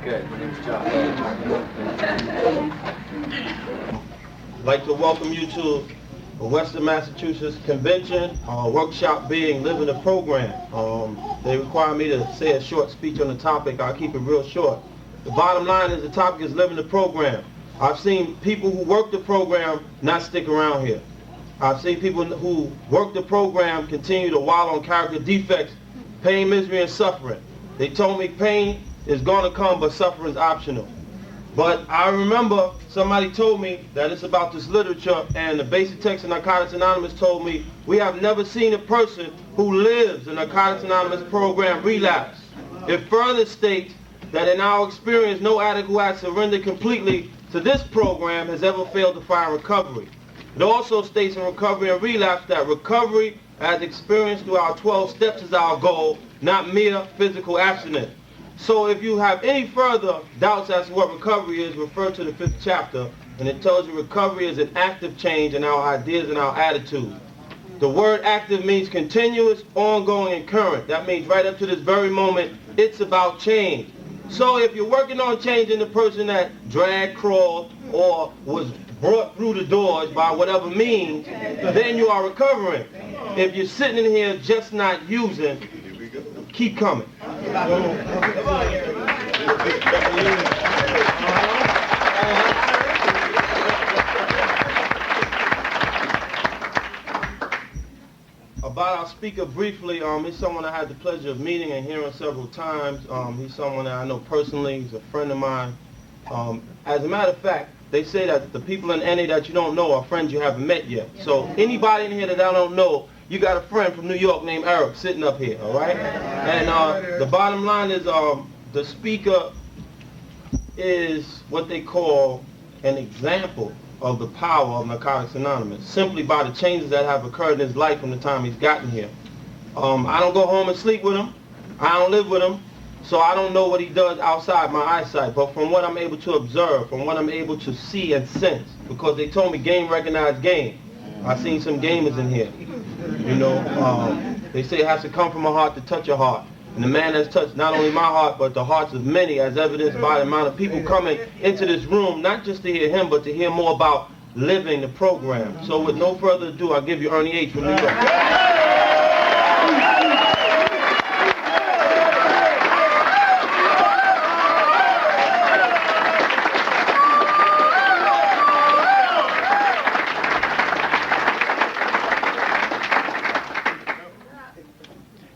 Good. My name is John. I'd like to welcome you to the Western Massachusetts Convention workshop being Living the Program. They require me to say a short speech on the topic. I'll keep it real short. The bottom line is the topic is living the program. I've seen people who work the program not stick around here. I've seen people who work the program continue to wallow on character defects, pain, misery, and suffering. They told me pain is going to come, but suffering is optional. But I remember somebody told me that it's about this literature, and the basic text of Narcotics Anonymous told me we have never seen a person who lives in Narcotics Anonymous program relapse. It further states that in our experience, no addict who has surrendered completely to this program has ever failed to find recovery. It also states in Recovery and Relapse that recovery as experienced through our 12 steps is our goal, not mere physical abstinence. So if you have any further doubts as to what recovery is, refer to the 5th chapter, and it tells you recovery is an active change in our ideas and our attitudes. The word active means continuous, ongoing, and current. That means right up to this very moment, it's about change. So if you're working on changing the person that dragged, crawled, or was brought through the doors by whatever means, then you are recovering. If you're sitting in here just not using, keep coming. About our speaker briefly, he's someone I had the pleasure of meeting and hearing several times. He's someone that I know personally. He's a friend of mine. As a matter of fact, they say that the people in NA that you don't know are friends you haven't met yet. So anybody in here that I don't know, you got a friend from New York named Eric sitting up here, all right? And the bottom line is the speaker is what they call an example of the power of Narcotics Anonymous, simply by the changes that have occurred in his life from the time he's gotten here. I don't go home and sleep with him. I don't live with him. So I don't know what he does outside my eyesight, but from what I'm able to observe, from what I'm able to see and sense, because they told me game recognized game. I've seen some gamers in here. You know, they say it has to come from a heart to touch a heart. And the man has touched not only my heart, but the hearts of many, as evidenced by the amount of people coming into this room, not just to hear him, but to hear more about living the program. So with no further ado, I'll give you Ernie H. from New York.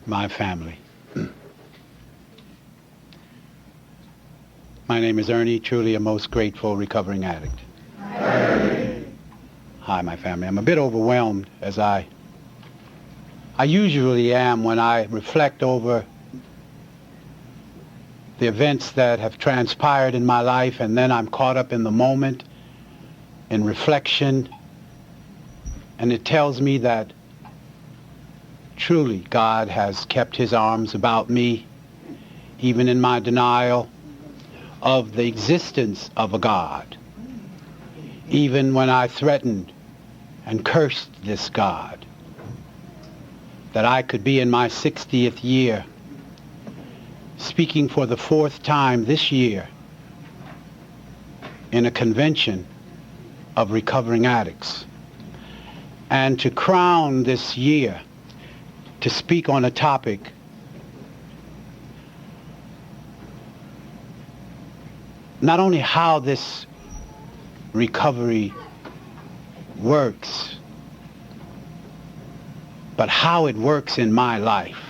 My family. My name is Ernie, truly a most grateful recovering addict. Hi, my family. I'm a bit overwhelmed as I usually am when I reflect over the events that have transpired in my life, and then I'm caught up in the moment, in reflection, and it tells me that truly God has kept his arms about me, even in my denial of the existence of a God, even when I threatened and cursed this God, that I could be in my 60th year, speaking for the 4th time this year in a convention of recovering addicts, and to crown this year to speak on a topic not only how this recovery works, but how it works in my life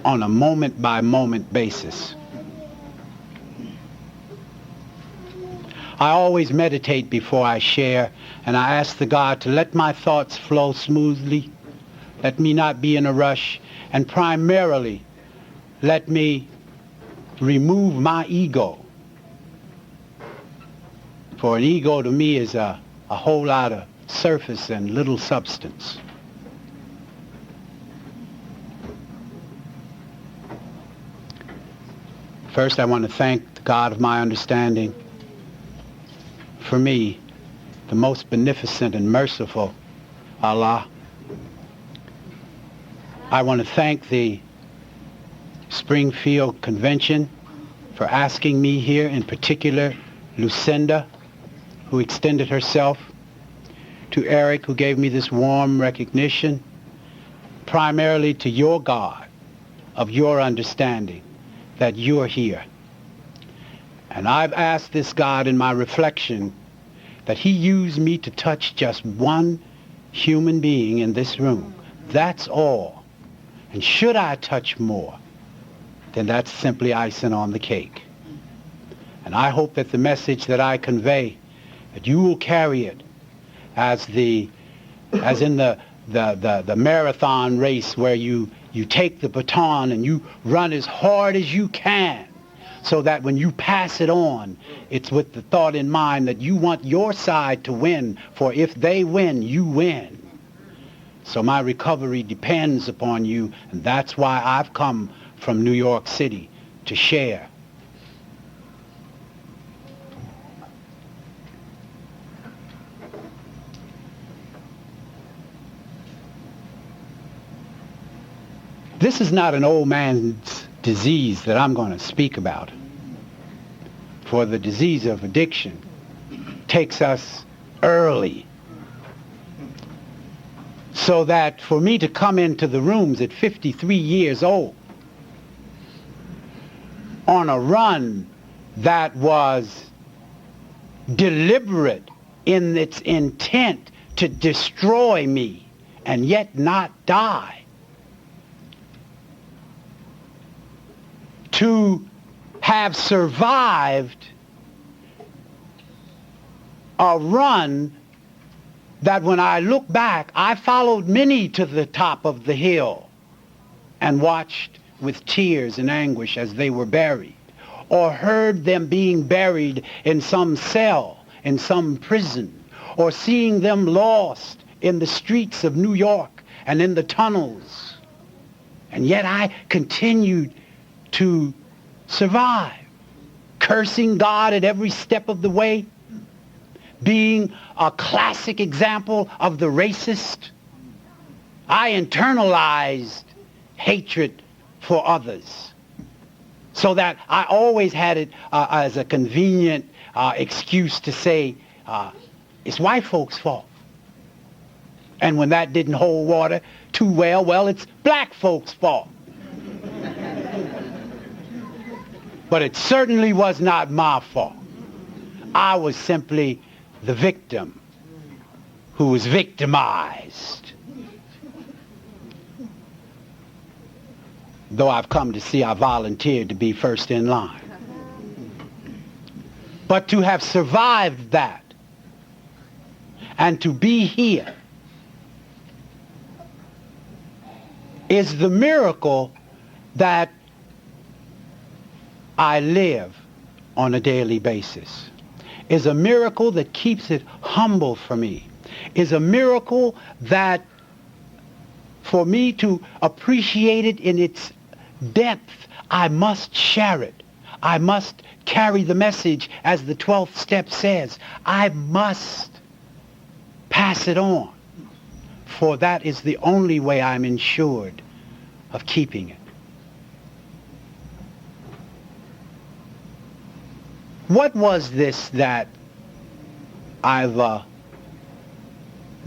on a moment-by-moment basis. I always meditate before I share, and I ask the God to let my thoughts flow smoothly, let me not be in a rush, and primarily let me remove my ego. For an ego to me is a whole lot of surface and little substance. First, I want to thank the God of my understanding for me, the most beneficent and merciful Allah. I want to thank the Springfield Convention for asking me here, in particular Lucinda, who extended herself, to Eric, who gave me this warm recognition, primarily to your God of your understanding that you're here. And I've asked this God in my reflection that he use me to touch just one human being in this room. That's all. And should I touch more, then that's simply icing on the cake. And I hope that the message that I convey, that you will carry it as in the marathon race where you take the baton and you run as hard as you can, so that when you pass it on, it's with the thought in mind that you want your side to win, for if they win, you win. So my recovery depends upon you, and that's why I've come from New York City to share. This is not an old man's disease that I'm going to speak about. For the disease of addiction takes us early. So that for me to come into the rooms at 53 years old on a run that was deliberate in its intent to destroy me and yet not die, to have survived a run that when I look back, I followed many to the top of the hill and watched with tears and anguish as they were buried, or heard them being buried in some cell, in some prison, or seeing them lost in the streets of New York and in the tunnels. And yet I continued to survive, cursing God at every step of the way, being a classic example of the racist. I internalized hatred for others, so that I always had it as a convenient excuse to say, it's white folks' fault. And when that didn't hold water too well, it's black folks' fault. But it certainly was not my fault. I was simply the victim who was victimized. Though I've come to see I volunteered to be first in line. But to have survived that and to be here is the miracle that I live on a daily basis, is a miracle that keeps it humble for me, is a miracle that for me to appreciate it in its depth, I must share it. I must carry the message, as the 12th step says. I must pass it on, for that is the only way I'm ensured of keeping it. What was this that I've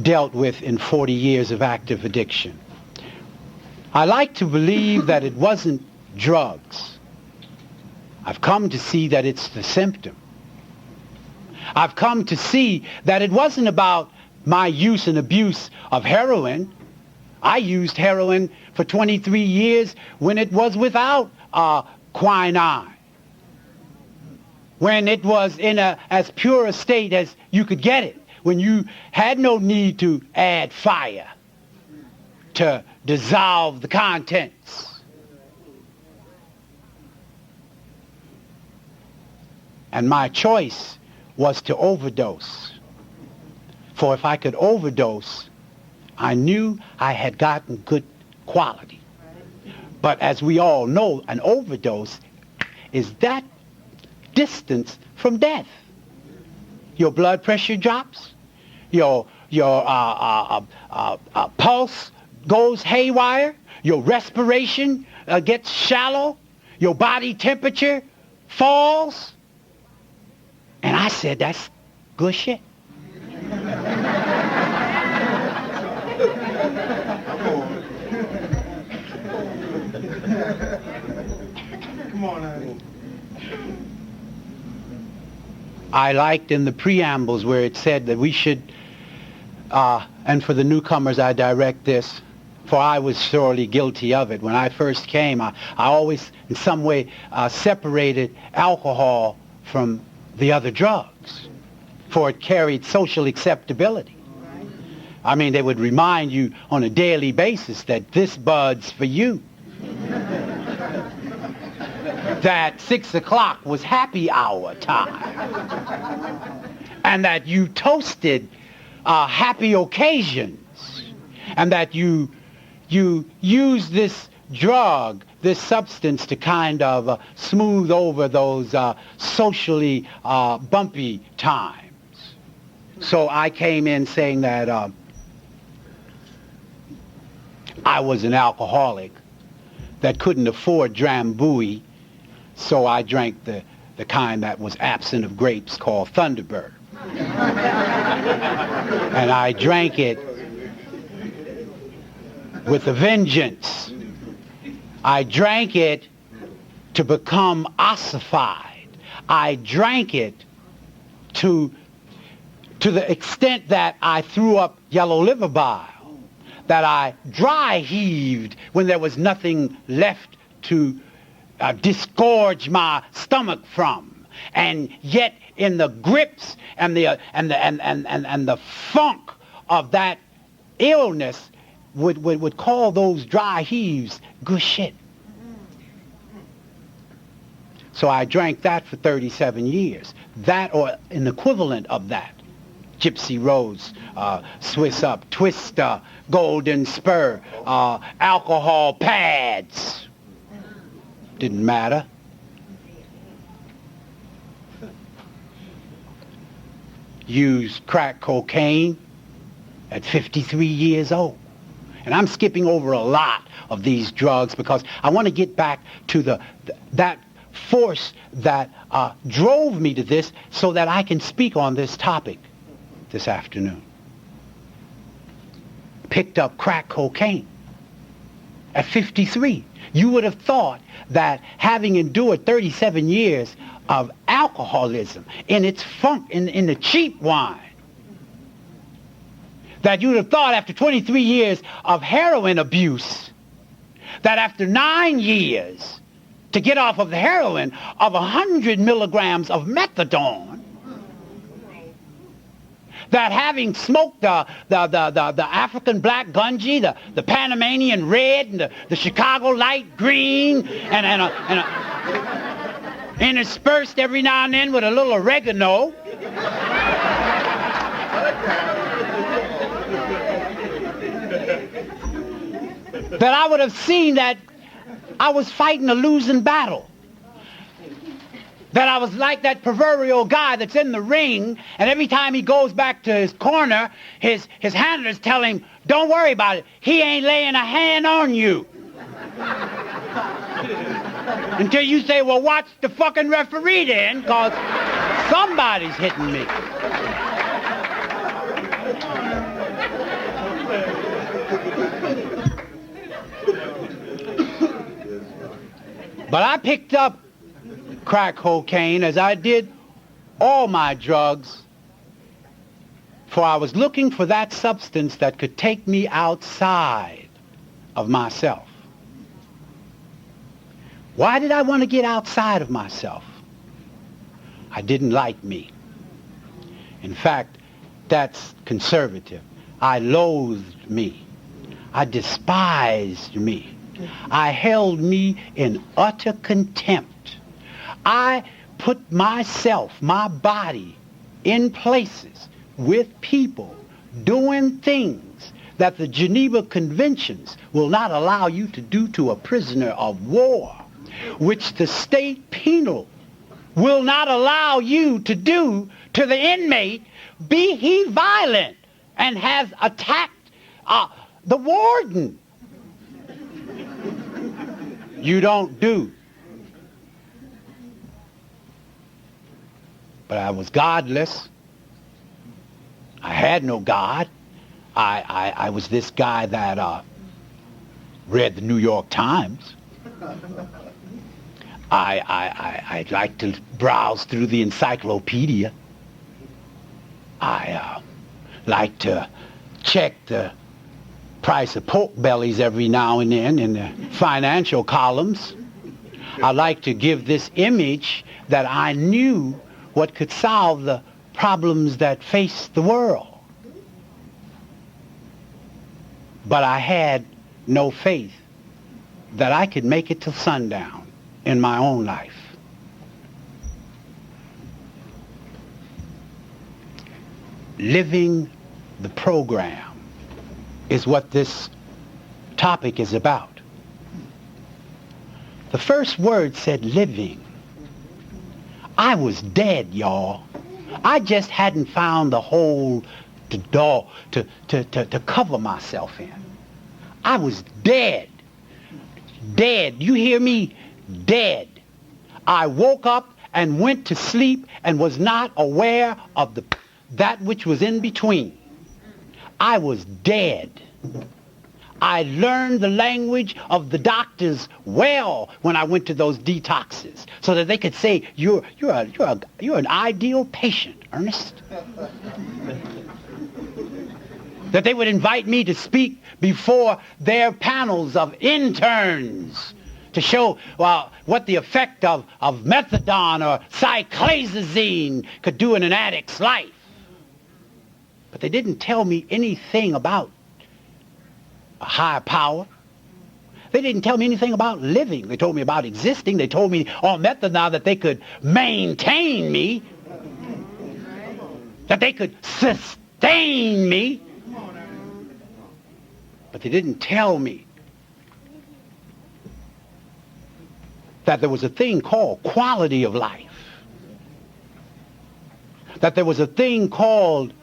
dealt with in 40 years of active addiction? I like to believe that it wasn't drugs. I've come to see that it's the symptom. I've come to see that it wasn't about my use and abuse of heroin. I used heroin for 23 years when it was without quinine, when it was in as pure a state as you could get it, when you had no need to add fire to dissolve the contents. And my choice was to overdose. For if I could overdose, I knew I had gotten good quality. But as we all know, an overdose is that distance from death. Your blood pressure drops, your pulse goes haywire, your respiration gets shallow, your body temperature falls. And I said, that's good shit. Come on, Ernie. I liked in the preambles where it said that we should, and for the newcomers I direct this, for I was sorely guilty of it. When I first came, I always in some way separated alcohol from the other drugs, for it carried social acceptability. I mean, they would remind you on a daily basis that this bud's for you. That 6 o'clock was happy hour time. And that you toasted happy occasions. And that you used this drug, this substance, to kind of smooth over those socially bumpy times. So I came in saying that I was an alcoholic that couldn't afford Drambuie, so I drank the kind that was absent of grapes called Thunderbird. And I drank it with a vengeance. I drank it to become ossified. I drank it to the extent that I threw up yellow liver bile, that I dry heaved when there was nothing left to disgorge my stomach from, and yet in the grips and the funk of that illness would call those dry heaves good shit. So I drank that for 37 years. That, or an equivalent of that. Gypsy Rose, Swiss Up, Twister, Golden Spur, alcohol pads. Didn't matter. Used crack cocaine at 53 years old. And I'm skipping over a lot of these drugs because I want to get back to that force that drove me to this so that I can speak on this topic this afternoon. Picked up crack cocaine at 53. You would have thought that having endured 37 years of alcoholism in its funk, in the cheap wine, that you would have thought after 23 years of heroin abuse, that after 9 years to get off of the heroin of 100 milligrams of methadone, that having smoked the African black gunji, the Panamanian red, and the Chicago light green, and interspersed every now and then with a little oregano, that I would have seen that I was fighting a losing battle. That I was like that proverbial guy that's in the ring, and every time he goes back to his corner, his handlers tell him, don't worry about it, he ain't laying a hand on you. Until you say, well, watch the fucking referee then, because somebody's hitting me. But I picked up crack cocaine as I did all my drugs, for I was looking for that substance that could take me outside of myself. Why did I want to get outside of myself? I didn't like me. In fact, that's conservative. I loathed me. I despised me. I held me in utter contempt. I put myself, my body, in places with people doing things that the Geneva Conventions will not allow you to do to a prisoner of war, which the state penal will not allow you to do to the inmate, be he violent and has attacked the warden. You don't do. but I was godless. I had no God. I was this guy that read the New York Times. I liked to browse through the encyclopedia. I like to check the price of pork bellies every now and then in the financial columns. I like to give this image that I knew what could solve the problems that face the world. But I had no faith that I could make it till sundown in my own life. Living the program is what this topic is about. The first word said living. I was dead, y'all. I just hadn't found the hole to cover myself in. I was dead. Dead. You hear me? Dead. I woke up and went to sleep and was not aware of that which was in between. I was dead. I learned the language of the doctors well when I went to those detoxes, so that they could say, you're an ideal patient, Ernest. That they would invite me to speak before their panels of interns to show what the effect of methadone or cyclazazine could do in an addict's life. But they didn't tell me anything about a higher power. They didn't tell me anything about living. They told me about existing. They told me on methadone that they could maintain me, that they could sustain me. But they didn't tell me that there was a thing called quality of life, that there was a thing called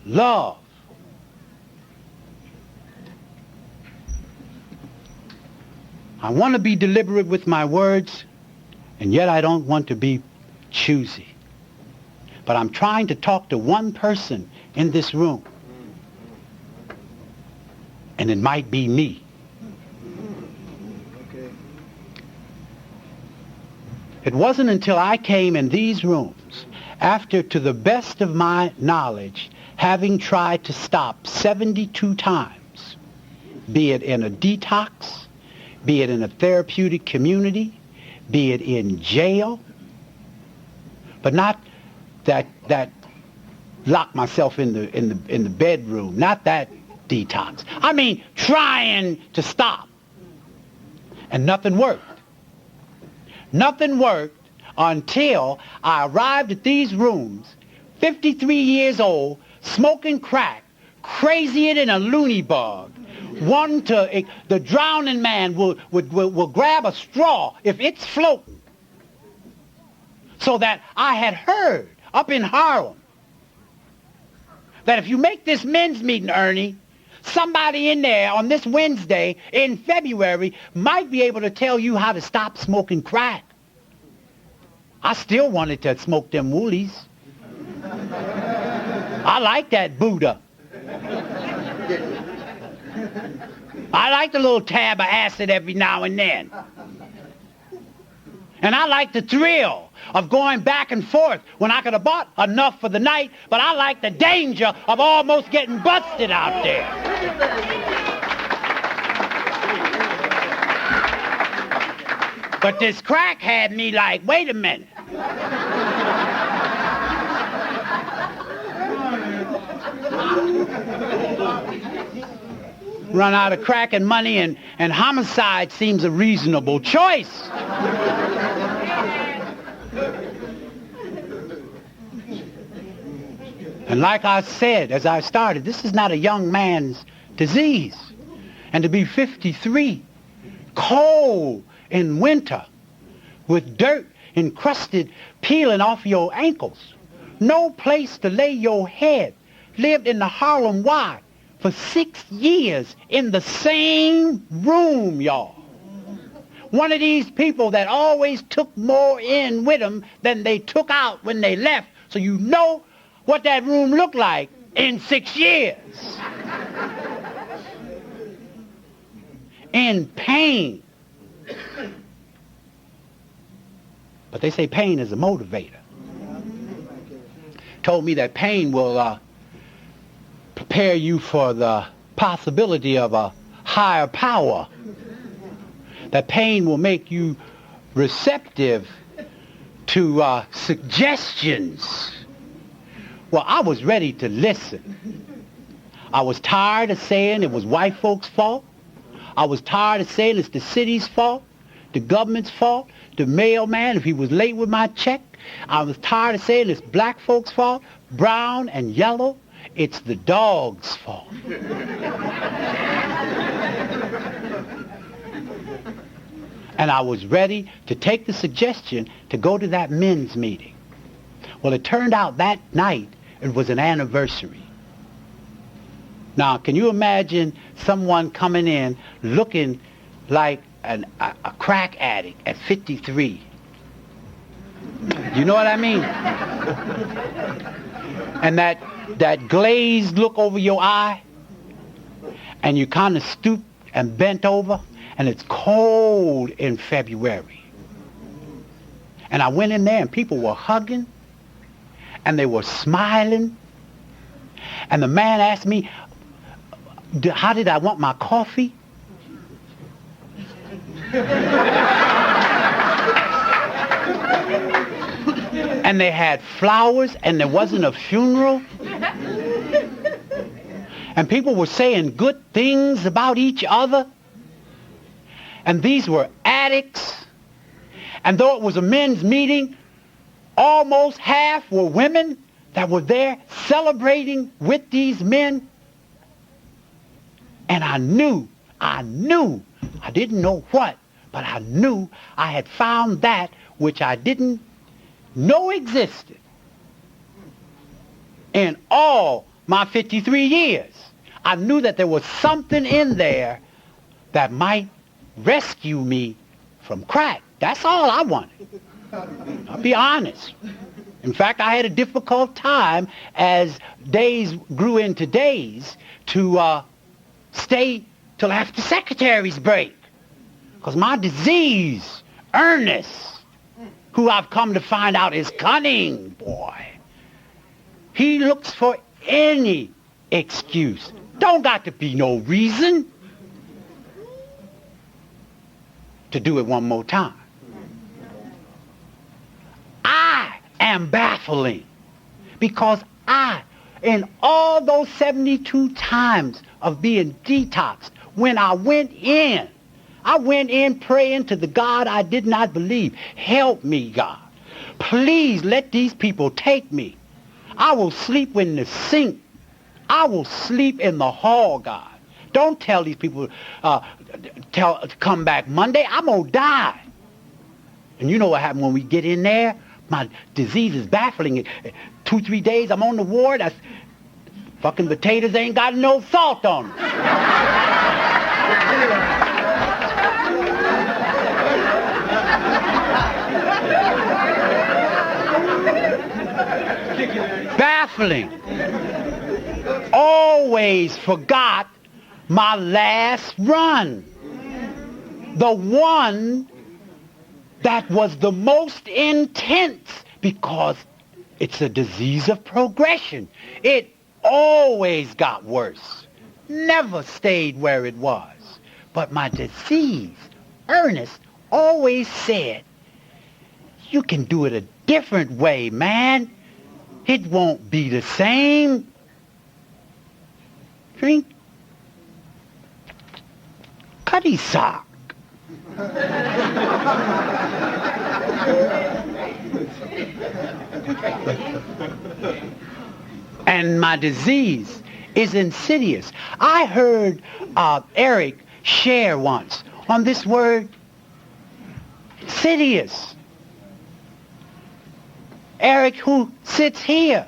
love. I want to be deliberate with my words, and yet I don't want to be choosy. But I'm trying to talk to one person in this room, and it might be me. It wasn't until I came in these rooms, after, to the best of my knowledge, having tried to stop 72 times, be it in a detox, be it in a therapeutic community, be it in jail, but not that lock myself in the bedroom, not that detox. I mean, trying to stop. And nothing worked. Nothing worked until I arrived at these rooms, 53 years old, smoking crack, crazier than a loony bug. The drowning man will grab a straw if it's floating. So that I had heard up in Harlem that if you make this men's meeting, Ernie, somebody in there on this Wednesday in February might be able to tell you how to stop smoking crack. I still wanted to smoke them woolies. I like that Buddha. I like the little tab of acid every now and then. And I like the thrill of going back and forth when I could have bought enough for the night, but I like the danger of almost getting busted out there. But this crack had me like, wait a minute. Run out of crack and money, and homicide seems a reasonable choice. And like I said as I started, this is not a young man's disease. And to be 53, cold in winter, with dirt encrusted peeling off your ankles, no place to lay your head, lived in the Harlem Y for 6 years in the same room, y'all. one of these people that always took more in with them than they took out when they left, so you know what that room looked like in 6 years. In pain. But they say pain is a motivator. Told me that pain will prepare you for the possibility of a higher power. That pain will make you receptive to suggestions. Well, I was ready to listen. I was tired of saying it was white folks' fault. I was tired of saying it's the city's fault, the government's fault, the mailman if he was late with my check. I was tired of saying it's black folks' fault, brown and yellow. It's the dog's fault. And I was ready to take the suggestion to go to that men's meeting. Well, it turned out that night it was an anniversary. Now, can you imagine someone coming in looking like a crack addict at 53? You know what I mean? And that glazed look over your eye, and you kind of stooped and bent over, and it's cold in February. And I went in there, and people were hugging, and they were smiling. And the man asked me, how did I want my coffee? And they had flowers, and there wasn't a funeral. And people were saying good things about each other. And these were addicts. And though it was a men's meeting, almost half were women that were there celebrating with these men. And I knew, I didn't know what, but I knew I had found that which I didn't know existed in all my 53 years. I knew that there was something in there that might rescue me from crack. That's all I wanted. I'll be honest. In fact, I had a difficult time as days grew into days to stay till after secretary's break. Because my disease, Ernie, who I've come to find out is cunning, boy. He looks for any excuse. Don't got to be no reason to do it one more time. I am baffling because in all those 72 times of being detoxed, when I went in praying to the God I did not believe. Help me, God. Please let these people take me. I will sleep in the sink. I will sleep in the hall, God. Don't tell these people come back Monday. I'm going to die. And you know what happened when we get in there? My disease is baffling. 2-3 days I'm on the ward. That's fucking potatoes ain't got no salt on them. Baffling. Always forgot my last run. The one that was the most intense because it's a disease of progression. It always got worse. Never stayed where it was. But my disease, Ernest, always said, you can do it a different way, man. It won't be the same. Drink. Cutty sock. And my disease is insidious. I heard Eric share once on this word, insidious. Eric, who sits here,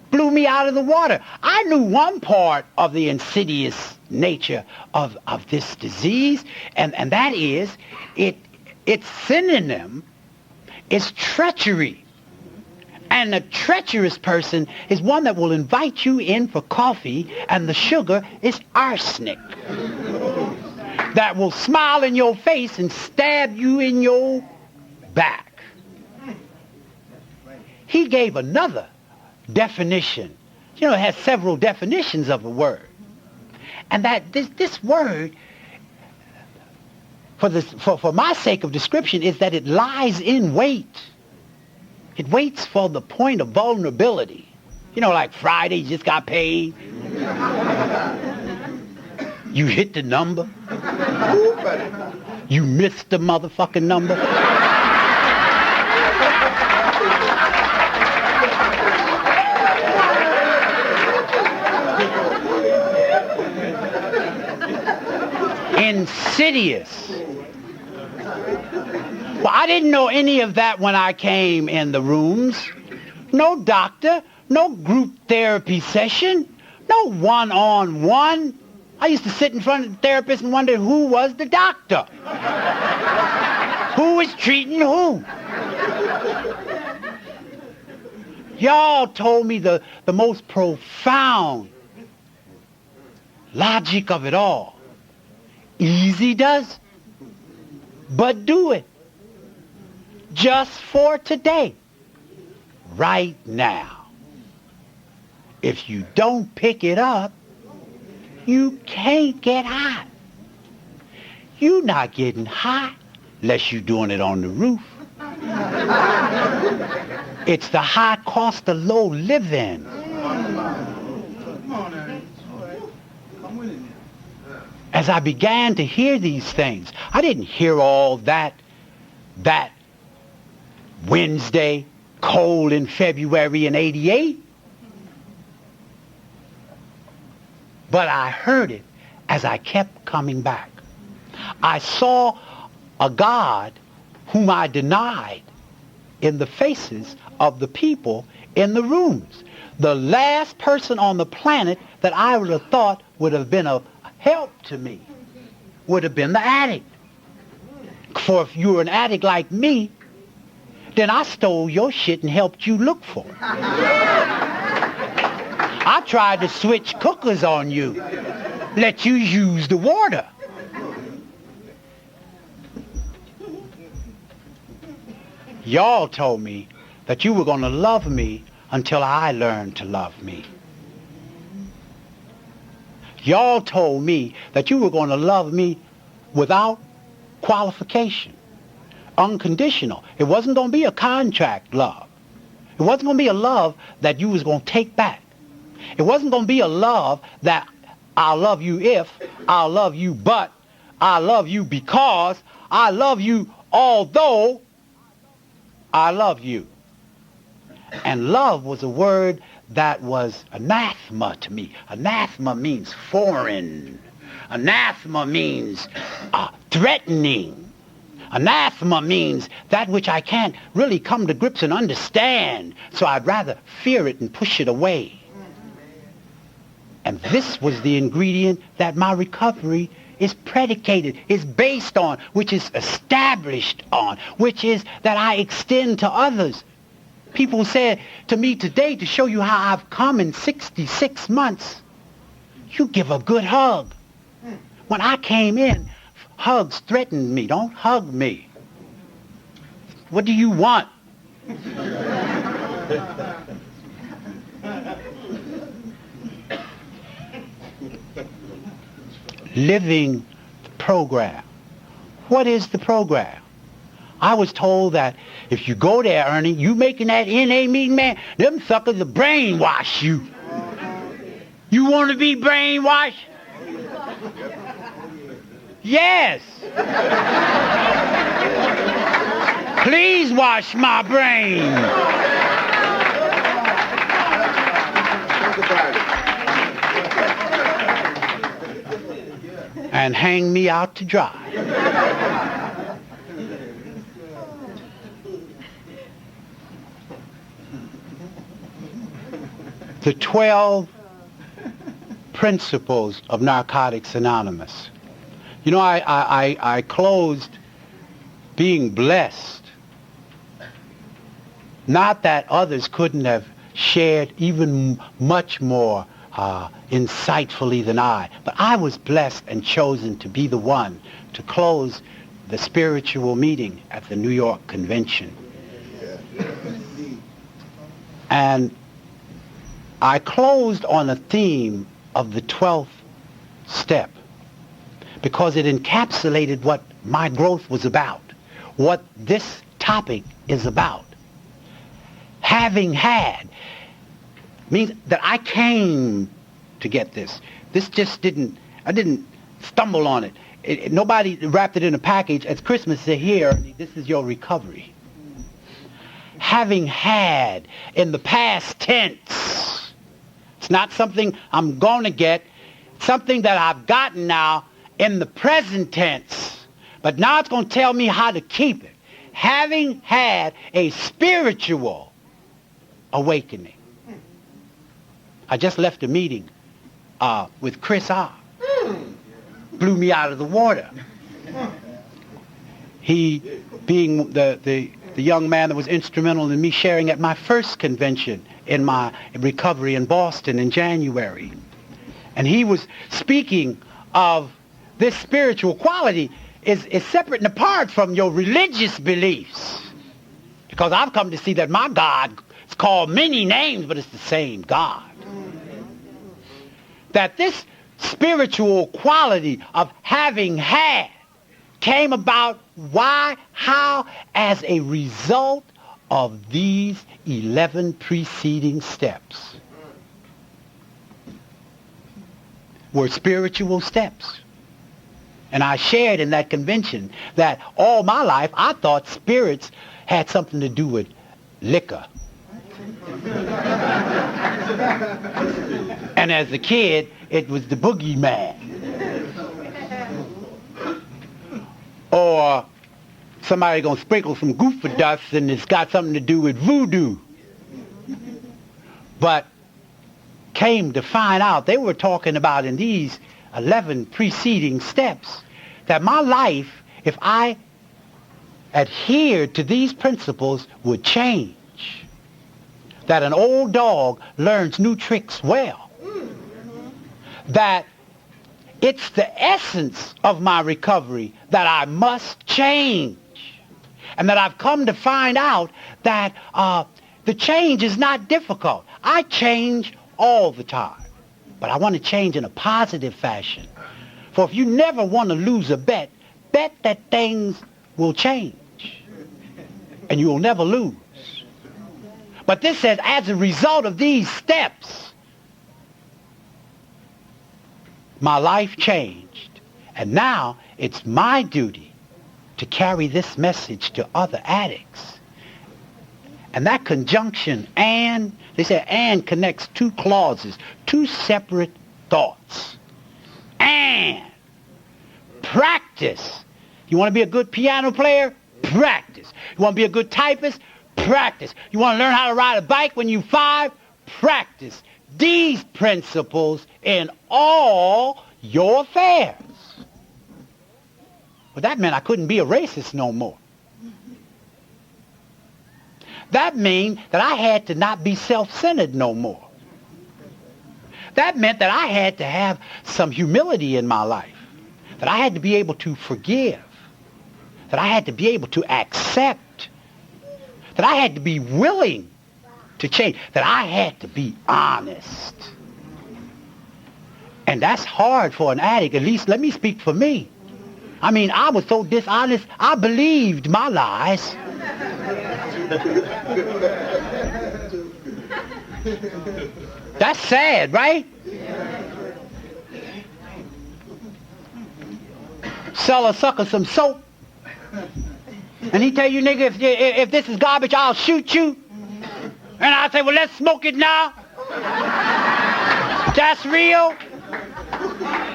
blew me out of the water. I knew one part of the insidious nature of this disease, and that is, its synonym is treachery. And a treacherous person is one that will invite you in for coffee, and the sugar is arsenic. That will smile in your face and stab you in your back. He gave another definition. You know, it has several definitions of a word. And that this word, for my sake of description, is that it lies in wait. It waits for the point of vulnerability. You know, like Friday, you just got paid. You hit the number. You missed the motherfucking number. Insidious. Well, I didn't know any of that when I came in the rooms. No doctor, no group therapy session, no one-on-one. I used to sit in front of the therapist and wonder who was the doctor. Who was treating who? Y'all told me the most profound logic of it all. Easy does, but do it. Just for today. Right now. If you don't pick it up, you can't get hot. You're not getting hot unless you're doing it on the roof. It's the high cost of low living. As I began to hear these things, I didn't hear all that Wednesday, cold in February in '88. But I heard it as I kept coming back. I saw a God whom I denied in the faces of the people in the rooms. The last person on the planet that I would have thought would have been of help to me would have been the addict. For if you were an addict like me, then I stole your shit and helped you look for it. I tried to switch cookers on you, let you use the water. Y'all told me that you were going to love me until I learned to love me. Y'all told me that you were going to love me without qualification, unconditional. It wasn't going to be a contract love. It wasn't going to be a love that you was going to take back. It wasn't going to be a love that I'll love you if, I'll love you but, I love you because, I love you although I love you. And love was a word that was anathema to me. Anathema means foreign. Anathema means threatening. Anathema means that which I can't really come to grips and understand, so I'd rather fear it and push it away. And this was the ingredient that my recovery is predicated, is based on, which is established on, which is that I extend to others. People said to me today, to show you how I've come in 66 months, you give a good hug. When I came in, hugs threatened me. Don't hug me. What do you want? Living the program. What is the program? I was told that if you go there, Ernie, you making that NA meeting, man, them suckers will brainwash you. You want to be brainwashed? Yes. Please wash my brain. And hang me out to dry. The 12 principles of Narcotics Anonymous. You know, I closed being blessed. Not that others couldn't have shared even much more insightfully than I, but I was blessed and chosen to be the one to close the spiritual meeting at the New York Convention. And I closed on a theme of the 12th step because it encapsulated what my growth was about, what this topic is about. Having had means that I came to get this. This just I didn't stumble on it. Nobody wrapped it in a package. As Christmas said, here, this is your recovery. Having had in the past tense. It's not something I'm going to get, something that I've gotten now in the present tense. But now it's going to tell me how to keep it. Having had a spiritual awakening. I just left a meeting with Chris R. Blew me out of the water. He, being the young man that was instrumental in me sharing at my first convention in my recovery in Boston in January. And he was speaking of this spiritual quality is separate and apart from your religious beliefs. Because I've come to see that my God is called many names, but it's the same God. That this spiritual quality of having had came about, why, how, as a result of these 11 preceding steps. Were spiritual steps. And I shared in that convention that all my life I thought spirits had something to do with liquor. And as a kid, it was the boogeyman. Or somebody gonna sprinkle some goofer dust and it's got something to do with voodoo. But came to find out they were talking about in these 11 preceding steps that my life, if I adhered to these principles, would change. That an old dog learns new tricks well. That it's the essence of my recovery that I must change. And that I've come to find out that the change is not difficult. I change all the time. But I want to change in a positive fashion. For if you never want to lose a bet, bet that things will change. And you will never lose. But this says, as a result of these steps, my life changed. And now it's my duty to carry this message to other addicts. And that conjunction, and, they say and connects two clauses, two separate thoughts. And practice. You want to be a good piano player? Practice. You want to be a good typist? Practice. You want to learn how to ride a bike when you're 5? Practice these principles in all your affairs. Well, that meant I couldn't be a racist no more. That meant that I had to not be self-centered no more. That meant that I had to have some humility in my life. That I had to be able to forgive. That I had to be able to accept. That I had to be willing to change. That I had to be honest. And that's hard for an addict. At least let me speak for me. I mean, I was so dishonest, I believed my lies. That's sad, right? Sell a sucker some soap, and he tell you, nigga, if this is garbage, I'll shoot you. And I say, well, let's smoke it now. That's real.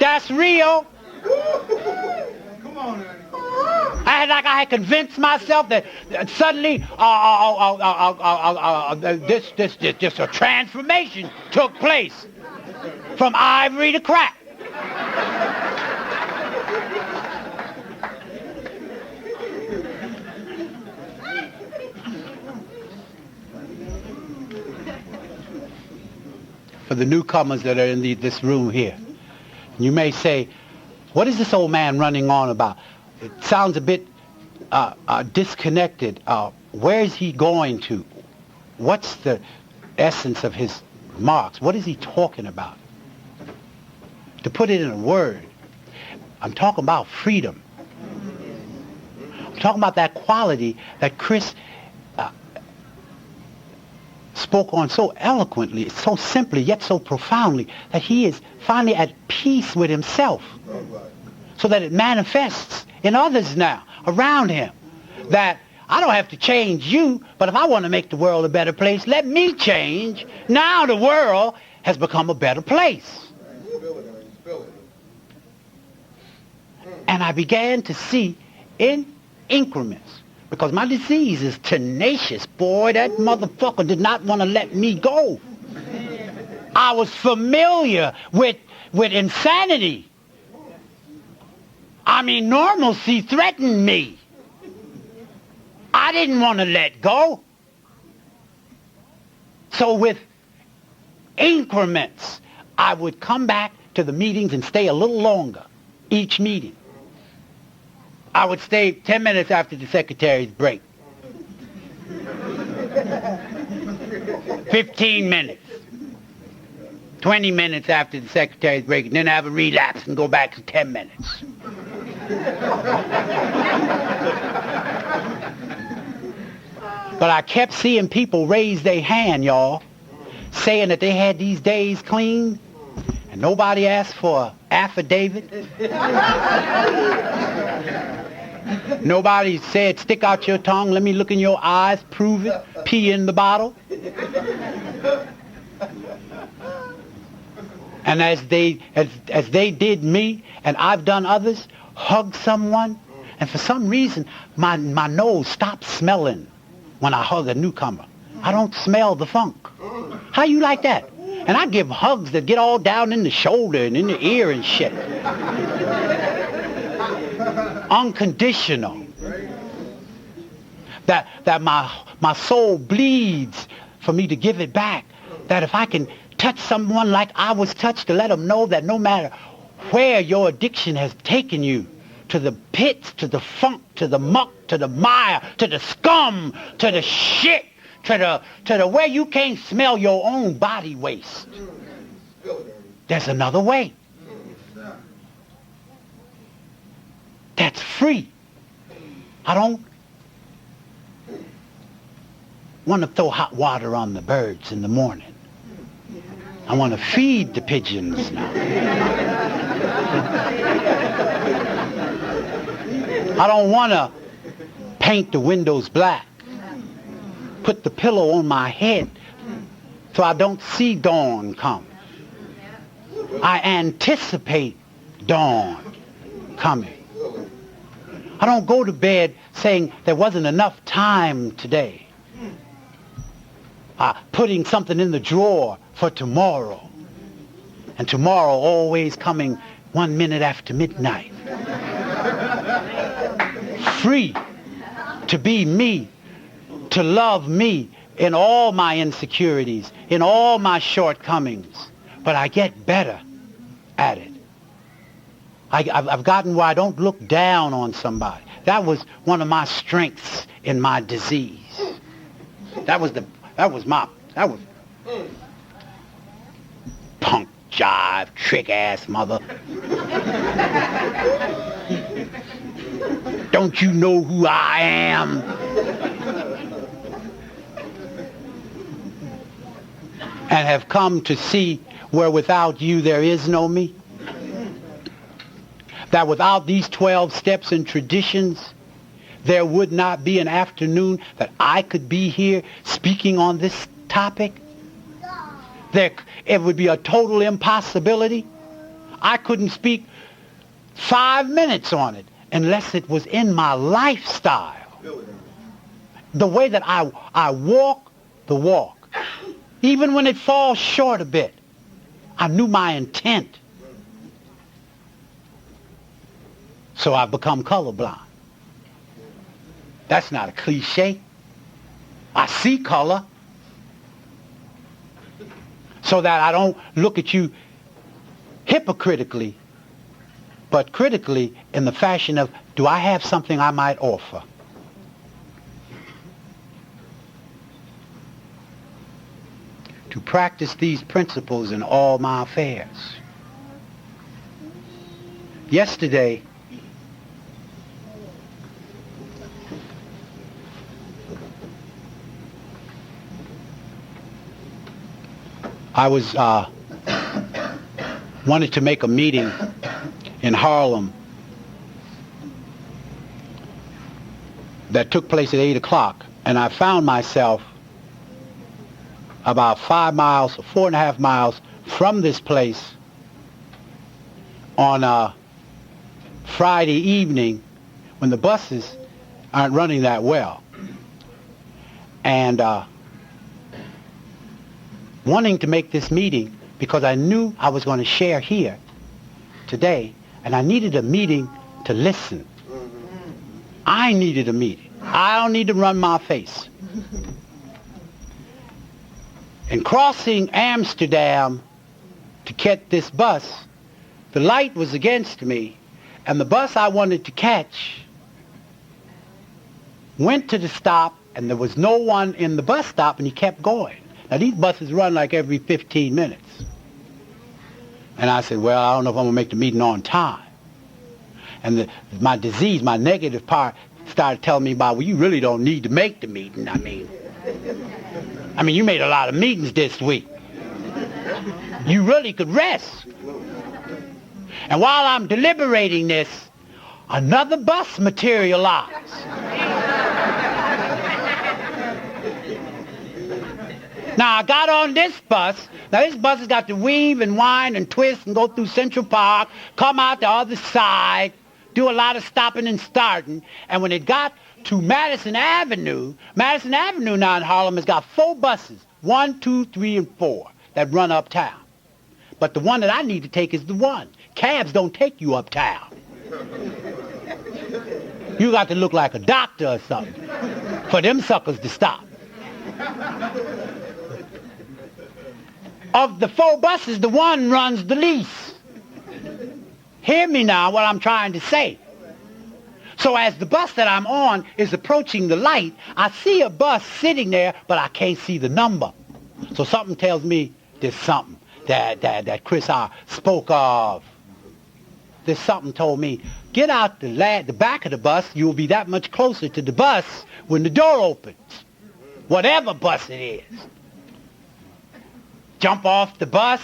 That's real. Come on, Ernie. I had convinced myself that suddenly just a transformation took place from ivory to crack. for the newcomers that are in this room here. You may say, what is this old man running on about? It sounds a bit disconnected. Where is he going to? What's the essence of his remarks? What is he talking about? To put it in a word, I'm talking about freedom. I'm talking about that quality that Chris spoke on so eloquently, so simply, yet so profoundly, that he is finally at peace with himself, so that it manifests in others now around him, that I don't have to change you, but if I want to make the world a better place, let me change. Now the world has become a better place. And I began to see in increments, because my disease is tenacious. Boy, that motherfucker did not want to let me go. I was familiar with insanity. I mean, normalcy threatened me. I didn't want to let go. So with increments, I would come back to the meetings and stay a little longer each meeting. I would stay 10 minutes after the secretary's break. 15 minutes. 20 minutes after the secretary's break, and then have a relapse and go back to 10 minutes. But I kept seeing people raise their hand, y'all, saying that they had these days clean, and nobody asked for an affidavit. Nobody said, stick out your tongue, let me look in your eyes, prove it, pee in the bottle. And as they did me, and I've done others, hug someone, and for some reason, my nose stopped smelling when I hug a newcomer. I don't smell the funk. How you like that? And I give hugs that get all down in the shoulder and in the ear and shit. Unconditional. That my soul bleeds for me to give it back. That if I can touch someone like I was touched, to let them know that no matter where your addiction has taken you, to the pits, to the funk, to the muck, to the mire, to the scum, to the shit, to the where you can't smell your own body waste. There's another way. That's free. I don't want to throw hot water on the birds in the morning. I want to feed the pigeons now. I don't want to paint the windows black, put the pillow on my head so I don't see dawn come. I anticipate dawn coming. I don't go to bed saying there wasn't enough time today. Putting something in the drawer for tomorrow. And tomorrow always coming 1 minute after midnight. Free to be me, to love me in all my insecurities, in all my shortcomings. But I get better at it. I've gotten where I don't look down on somebody. That was one of my strengths in my disease. That was punk jive, trick ass mother. Don't you know who I am? And have come to see where without you there is no me. That without these 12 steps and traditions, there would not be an afternoon that I could be here speaking on this topic. It would be a total impossibility. I couldn't speak 5 minutes on it unless it was in my lifestyle. The way that I walk the walk. Even when it falls short a bit, I knew my intent. So I've become colorblind. That's not a cliche. I see color. so that I don't look at you hypocritically, but critically in the fashion of, do I have something I might offer? To practice these principles in all my affairs. Yesterday, I was wanted to make a meeting in Harlem that took place at 8 o'clock, and I found myself about 5 miles, 4.5 miles from this place on a Friday evening when the buses aren't running that well. And wanting to make this meeting because I knew I was going to share here today, and I needed a meeting to listen. I needed a meeting. I don't need to run my face. And crossing Amsterdam to get this bus, the light was against me, and the bus I wanted to catch went to the stop, and there was no one in the bus stop, and he kept going. Now, these buses run like every 15 minutes. And I said, well, I don't know if I'm going to make the meeting on time. And my disease, my negative part, started telling me about, well, you really don't need to make the meeting. I mean, you made a lot of meetings this week. You really could rest. And while I'm deliberating this, another bus materialized. Now, I got on this bus. Now, this bus has got to weave and wind and twist and go through Central Park, come out the other side, do a lot of stopping and starting. And when it got to Madison Avenue now in Harlem has got 4 buses, 1, 2, 3, and 4, that run uptown. But the one that I need to take is the one. Cabs don't take you uptown. You got to look like a doctor or something for them suckers to stop. Of the 4 buses, the one runs the least. Hear me now, what I'm trying to say. So as the bus that I'm on is approaching the light, I see a bus sitting there, but I can't see the number. So something tells me there's something that Chris R. spoke of. There's something told me, get out the back of the bus, you'll be that much closer to the bus when the door opens. Whatever bus it is. Jump off the bus,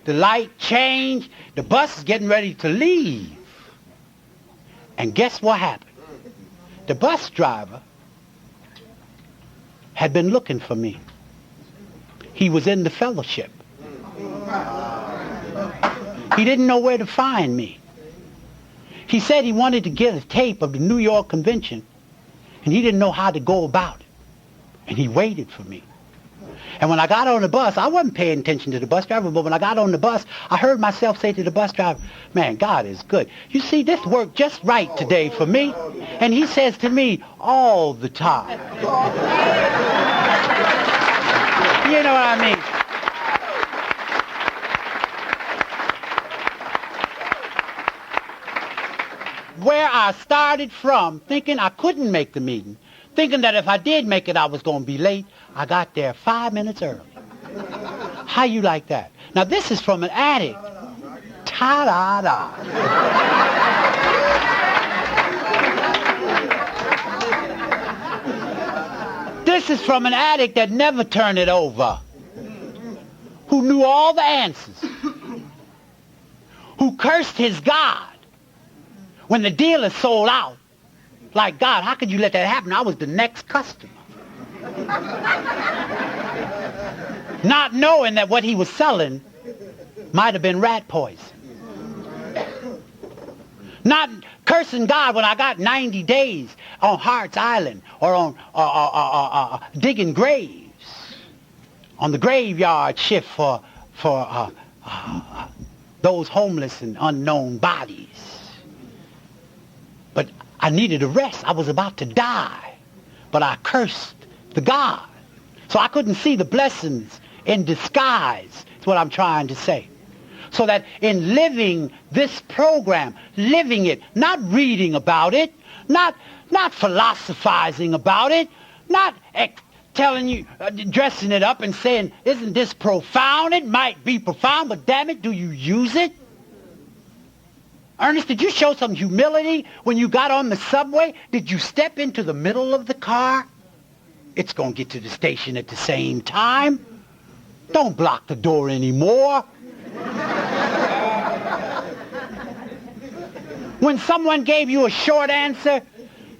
the light changed, the bus is getting ready to leave. And guess what happened? The bus driver had been looking for me. He was in the fellowship. He didn't know where to find me. He said he wanted to get a tape of the New York convention, and he didn't know how to go about it. And he waited for me. And when I got on the bus, I wasn't paying attention to the bus driver, but when I got on the bus, I heard myself say to the bus driver, man, God is good. You see, this worked just right today for me. And he says to me all the time. You know what I mean? Where I started from, thinking I couldn't make the meeting, thinking that if I did make it, I was going to be late, I got there 5 minutes early. How you like that? Now, this is from an addict. Ta-da-da. This is from an addict that never turned it over, who knew all the answers, who cursed his God when the dealer sold out. Like, God, how could you let that happen? I was the next customer. Not knowing that what he was selling might have been rat poison. Not cursing God when I got 90 days on Hart's Island or on digging graves, on the graveyard shift for those homeless and unknown bodies. But I needed a rest. I was about to die. But I cursed the God. So I couldn't see the blessings in disguise That's what I'm trying to say. So that in living this program, living it, not reading about it, not philosophizing about it, not telling you, dressing it up and saying, isn't this profound? It might be profound, but damn it, do you use it? Ernest, did you show some humility when you got on the subway? Did you step into the middle of the car? It's going to get to the station at the same time. Don't block the door anymore. When someone gave you a short answer,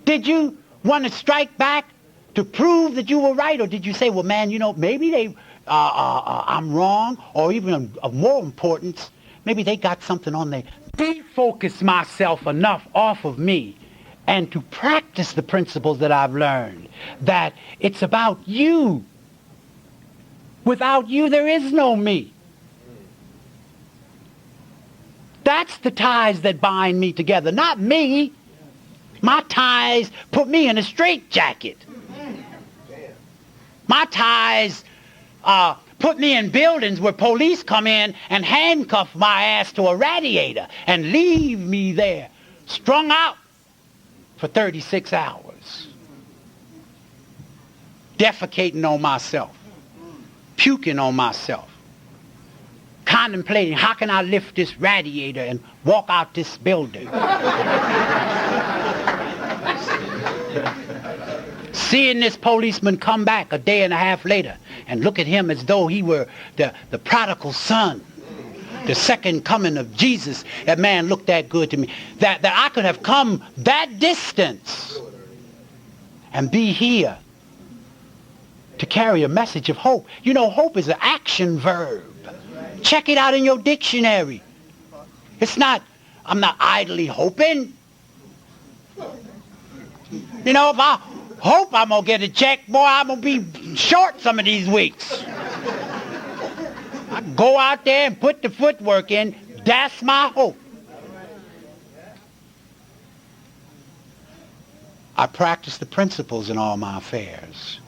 did you want to strike back to prove that you were right? Or did you say, well, man, you know, maybe I'm wrong, or even of more importance, maybe they got something on there. Defocus myself enough off of me and to practice the principles that I've learned, that it's about you. Without you, there is no me. That's the ties that bind me together, not me. My ties put me in a straitjacket. My ties put me in buildings where police come in and handcuff my ass to a radiator and leave me there, strung out for 36 hours, defecating on myself, puking on myself, contemplating how can I lift this radiator and walk out this building. Seeing this policeman come back a day and a half later and look at him as though he were the prodigal son, the second coming of Jesus. That man looked that good to me, that I could have come that distance and be here to carry a message of hope. You know, hope is an action verb. Check it out in your dictionary. It's not, I'm not idly hoping. You know, if I hope I'm going to get a check, boy, I'm going to be short some of these weeks. I go out there and put the footwork in. That's my hope. I practice the principles in all my affairs.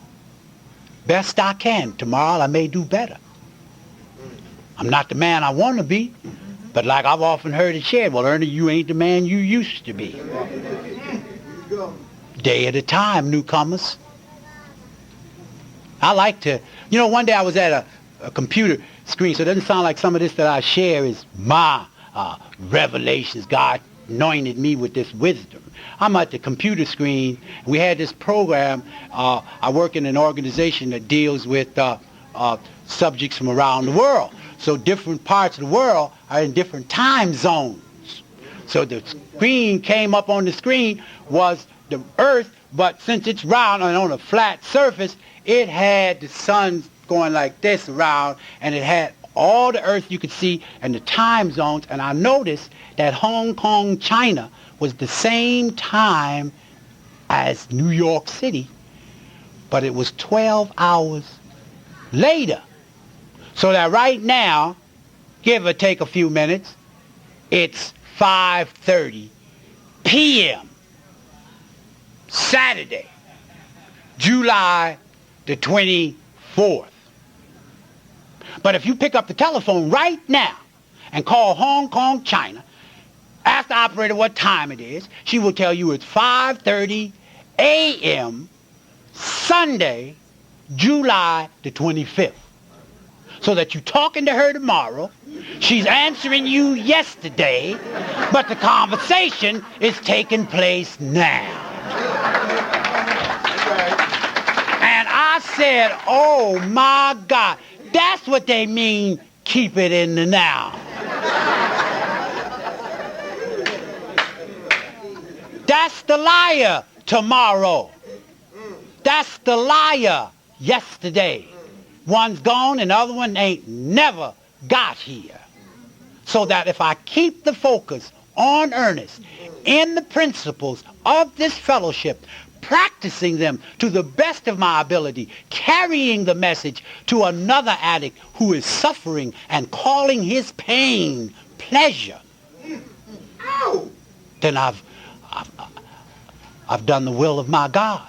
Best I can. Tomorrow I may do better. I'm not the man I want to be, but like I've often heard it shared, well, Ernie, you ain't the man you used to be. Day at a time, newcomers. I like to, you know, one day I was at a computer screen, so it doesn't sound like some of this that I share is my revelations. God anointed me with this wisdom. I'm at the computer screen. We had this program. I work in an organization that deals with subjects from around the world. So different parts of the world are in different time zones. So the screen came up on the screen was the Earth, but since it's round and on a flat surface, it had the sun going like this around, and it had all the Earth you could see and the time zones. And I noticed that Hong Kong, China was the same time as New York City, but it was 12 hours later. So that right now, give or take a few minutes, it's 5:30 p.m. Saturday, July the 24th. But if you pick up the telephone right now and call Hong Kong, China, ask the operator what time it is, she will tell you it's 5:30 a.m. Sunday, July the 25th. So that you're talking to her tomorrow, she's answering you yesterday, but the conversation is taking place now. And I said, oh my God, that's what they mean, keep it in the now. That's the liar tomorrow. That's the liar yesterday. One's gone and the other one ain't never got here. So that if I keep the focus on Ernest in the principles of this fellowship, practicing them to the best of my ability, carrying the message to another addict who is suffering and calling his pain pleasure, then I've done the will of my God.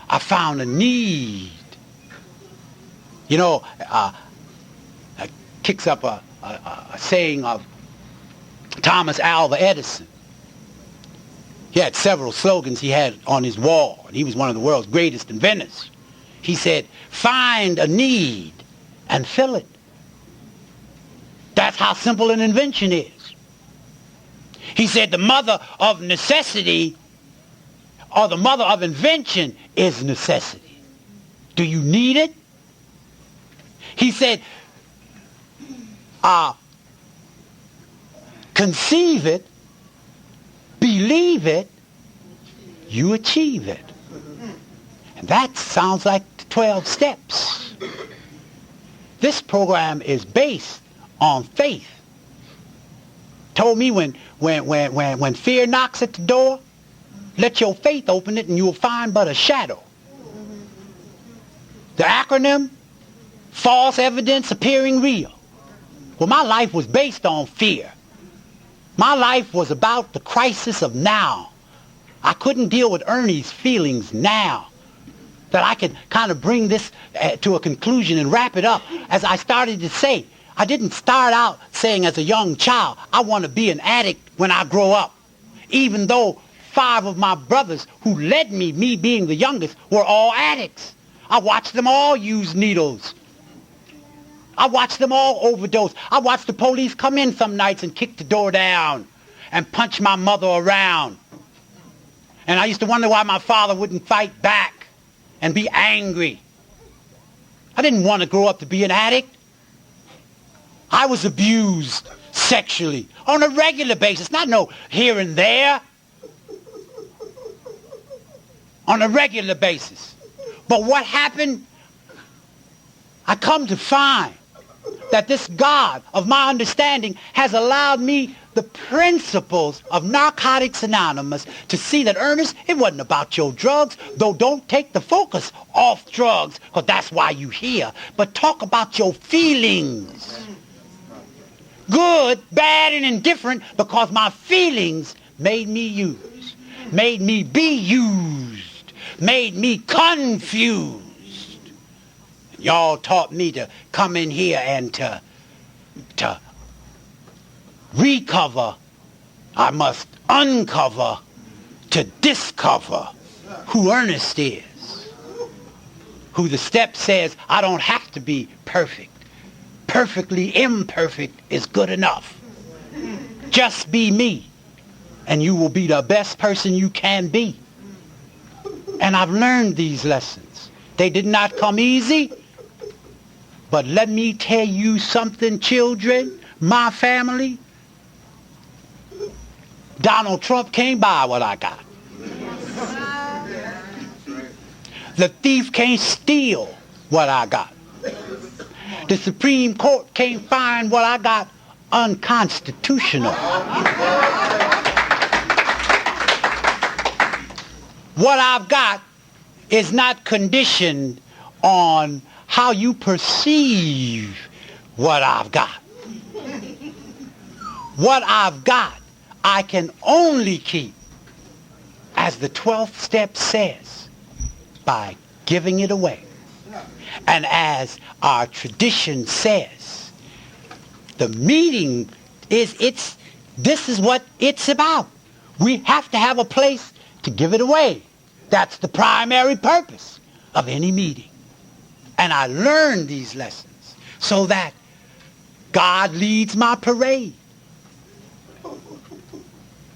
I found a need. You know, kicks up a saying of Thomas Alva Edison. He had several slogans he had on his wall, and he was one of the world's greatest inventors. He said, find a need and fill it. That's how simple an invention is. He said the mother of necessity, or the mother of invention, is necessity. Do you need it? He said, conceive it, believe it, you achieve it. And that sounds like the 12 steps. This program is based on faith. Told me when fear knocks at the door, let your faith open it and you'll find but a shadow. The acronym, false evidence appearing real. Well, my life was based on fear. My life was about the crisis of now. I couldn't deal with Ernie's feelings now. That I could kind of bring this to a conclusion and wrap it up. As I started to say, I didn't start out saying as a young child, I want to be an addict when I grow up. Even though 5 of my brothers who led me being the youngest, were all addicts. I watched them all use needles. I watched them all overdose. I watched the police come in some nights and kick the door down and punch my mother around. And I used to wonder why my father wouldn't fight back and be angry. I didn't want to grow up to be an addict. I was abused sexually on a regular basis, not no here and there. On a regular basis. But what happened? I come to find that this God of my understanding has allowed me the principles of Narcotics Anonymous to see that, Ernest, it wasn't about your drugs, though don't take the focus off drugs, because that's why you here, but talk about your feelings. Good, bad, and indifferent, because my feelings made me use, made me be used, made me confused. Y'all taught me to come in here and to recover. I must uncover to discover who Ernest is. Who the step says, I don't have to be perfect. Perfectly imperfect is good enough. Just be me, and you will be the best person you can be. And I've learned these lessons. They did not come easy. But let me tell you something, children, my family. Donald Trump can't buy what I got. The thief can't steal what I got. The Supreme Court can't find what I got unconstitutional. What I've got is not conditioned on how you perceive what I've got. What I've got, I can only keep, as the 12th step says, by giving it away. And as our tradition says, the meeting this is what it's about. We have to have a place to give it away. That's the primary purpose of any meeting. And I learned these lessons so that God leads my parade.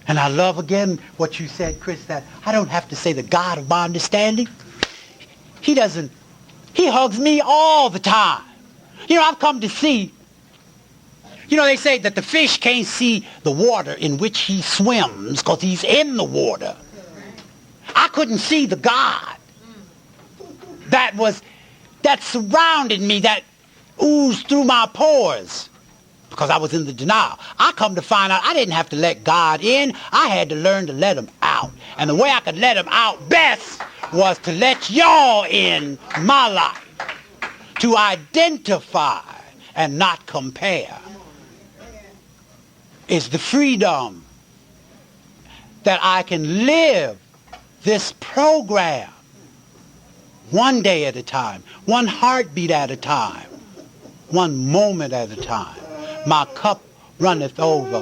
And I love again what you said, Chris, that I don't have to say the God of my understanding. He hugs me all the time. You know, I've come to see, you know, they say that the fish can't see the water in which he swims because he's in the water. I couldn't see the God that surrounded me, that oozed through my pores because I was in the denial. I come to find out I didn't have to let God in. I had to learn to let him out. And the way I could let him out best was to let y'all in my life, to identify and not compare. It's the freedom that I can live this program one day at a time, one heartbeat at a time, one moment at a time. My cup runneth over.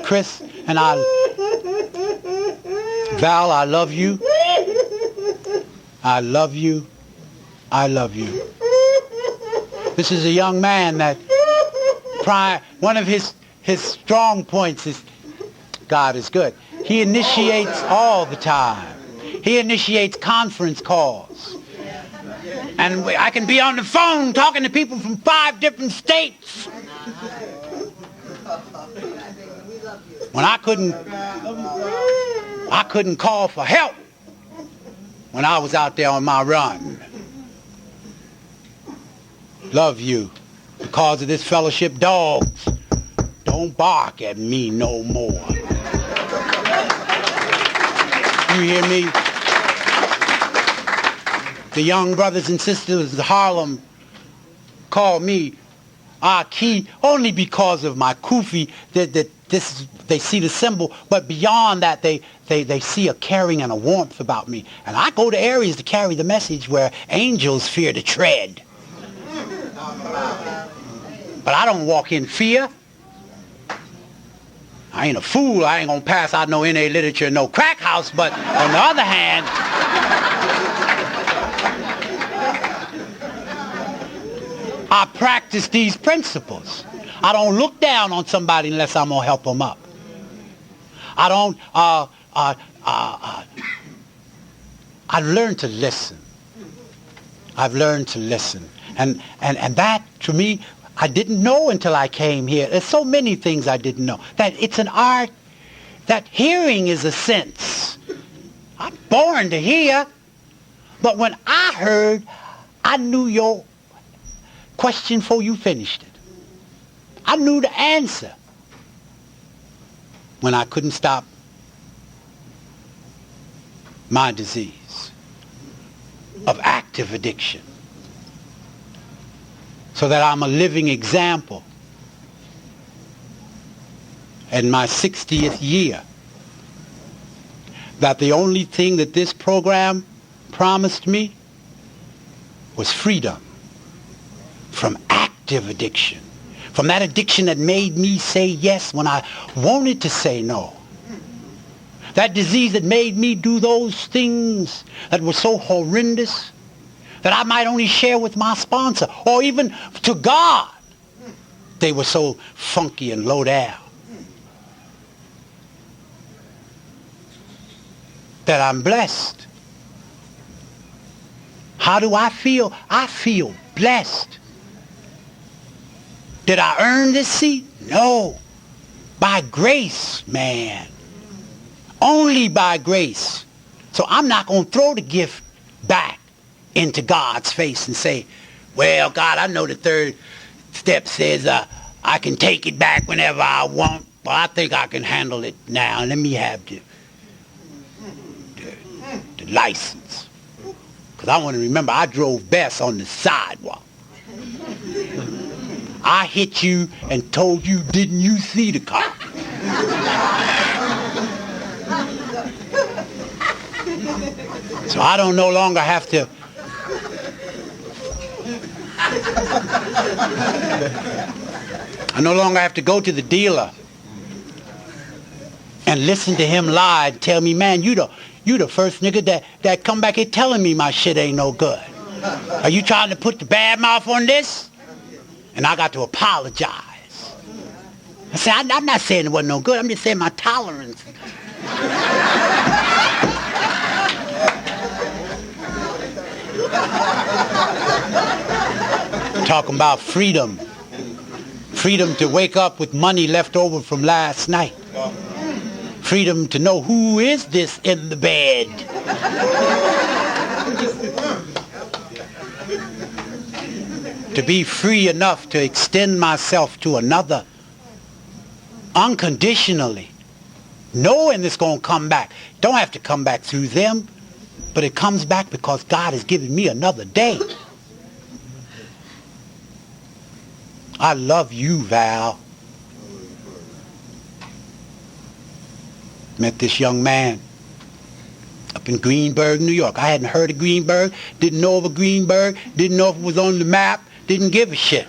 Chris and Val, I love you. I love you. I love you. This is a young man that one of his strong points is God is good. He initiates all the time. He initiates conference calls. And I can be on the phone talking to people from 5 different states. When I couldn't call for help when I was out there on my run. Love you. Because of this fellowship, dogs, don't bark at me no more. You hear me? The young brothers and sisters of Harlem call me Aki only because of my kufi. They see the symbol, but beyond that, they see a caring and a warmth about me. And I go to areas to carry the message where angels fear to tread. But I don't walk in fear. I ain't a fool. I ain't gonna pass out no NA literature, no crack house. But on the other hand, I practice these principles. I don't look down on somebody unless I'm gonna help them up. I don't. I've learned to listen. I've learned to listen, and that to me, I didn't know until I came here. There's so many things I didn't know. That it's an art. That hearing is a sense. I'm born to hear, but when I heard, I knew your question before you finished it. I knew the answer when I couldn't stop my disease of active addiction. So that I'm a living example in my 60th year that the only thing that this program promised me was freedom from active addiction, from that addiction that made me say yes when I wanted to say no. That disease that made me do those things that were so horrendous that I might only share with my sponsor or even to God. They were so funky and low down that I'm blessed. How do I feel? I feel blessed. Did I earn this seat? No. By grace, man. Only by grace. So I'm not going to throw the gift back into God's face and say, well, God, I know the third step says I can take it back whenever I want, but I think I can handle it now. Let me have the license. Because I want to remember I drove best on the sidewalk. I hit you and told you, didn't you see the car? So I don't no longer have to go to the dealer and listen to him lie and tell me, man, you the first nigga that come back here telling me my shit ain't no good. Are you trying to put the bad mouth on this? And I got to apologize. I said, I'm not saying it wasn't no good. I'm just saying my tolerance. Talking about freedom. Freedom to wake up with money left over from last night. Freedom to know who is this in the bed. To be free enough to extend myself to another unconditionally, knowing it's going to come back. Don't have to come back through them, but it comes back because God has given me another day. I love you, Val. Met this young man up in Greenburgh, New York. I hadn't heard of Greenburgh, didn't know of a Greenburgh, didn't know if it was on the map, didn't give a shit.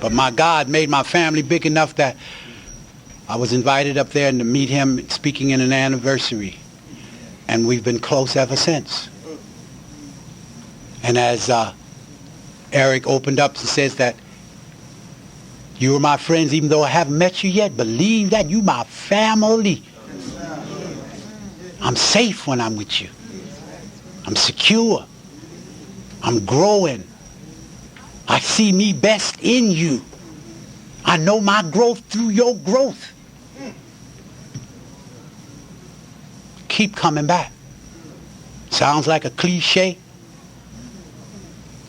But my God made my family big enough that I was invited up there to meet him speaking in an anniversary. And we've been close ever since. And as Eric opened up and says that you are my friends even though I haven't met you yet, believe that you my family. I'm safe when I'm with you. I'm secure. I'm growing. I see me best in you. I know my growth through your growth. Keep coming back. Sounds like a cliche.